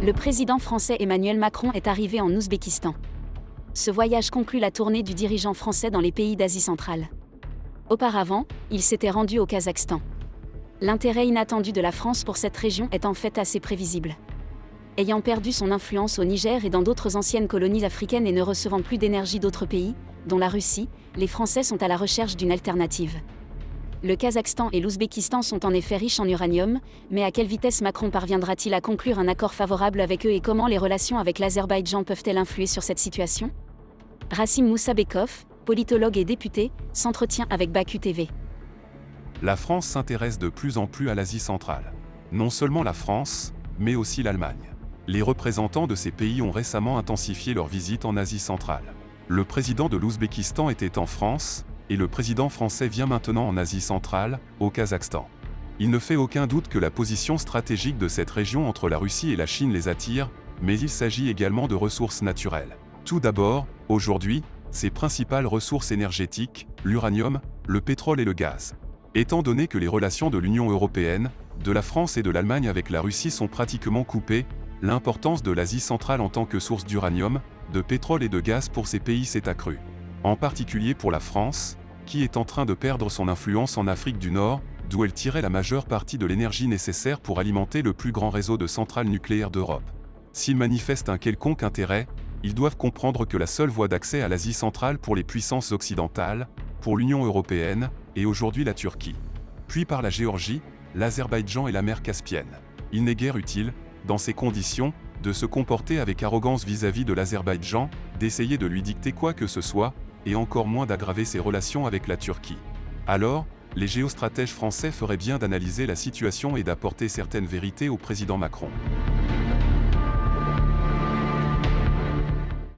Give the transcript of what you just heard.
Le président français Emmanuel Macron est arrivé en Ouzbékistan. Ce voyage conclut la tournée du dirigeant français dans les pays d'Asie centrale. Auparavant, il s'était rendu au Kazakhstan. L'intérêt inattendu de la France pour cette région est en fait assez prévisible. Ayant perdu son influence au Niger et dans d'autres anciennes colonies africaines et ne recevant plus d'énergie d'autres pays, dont la Russie, les Français sont à la recherche d'une alternative. Le Kazakhstan et l'Ouzbékistan sont en effet riches en uranium, mais à quelle vitesse Macron parviendra-t-il à conclure un accord favorable avec eux et comment les relations avec l'Azerbaïdjan peuvent-elles influer sur cette situation? Rassim Moussabekov, politologue et député, s'entretient avec Baku TV. La France s'intéresse de plus en plus à l'Asie centrale. Non seulement la France, mais aussi l'Allemagne. Les représentants de ces pays ont récemment intensifié leur visite en Asie centrale. Le président de l'Ouzbékistan était en France, et le président français vient maintenant en Asie centrale, au Kazakhstan. Il ne fait aucun doute que la position stratégique de cette région entre la Russie et la Chine les attire, mais il s'agit également de ressources naturelles. Tout d'abord, aujourd'hui, ses principales ressources énergétiques, l'uranium, le pétrole et le gaz. Étant donné que les relations de l'Union européenne, de la France et de l'Allemagne avec la Russie sont pratiquement coupées, l'importance de l'Asie centrale en tant que source d'uranium, de pétrole et de gaz pour ces pays s'est accrue. En particulier pour la France, qui est en train de perdre son influence en Afrique du Nord, d'où elle tirait la majeure partie de l'énergie nécessaire pour alimenter le plus grand réseau de centrales nucléaires d'Europe. S'ils manifestent un quelconque intérêt, ils doivent comprendre que la seule voie d'accès à l'Asie centrale pour les puissances occidentales, pour l'Union européenne, et aujourd'hui la Turquie. Puis par la Géorgie, l'Azerbaïdjan et la mer Caspienne. Il n'est guère utile, dans ces conditions, de se comporter avec arrogance vis-à-vis de l'Azerbaïdjan, d'essayer de lui dicter quoi que ce soit, et encore moins d'aggraver ses relations avec la Turquie. Alors, les géostratèges français feraient bien d'analyser la situation et d'apporter certaines vérités au président Macron.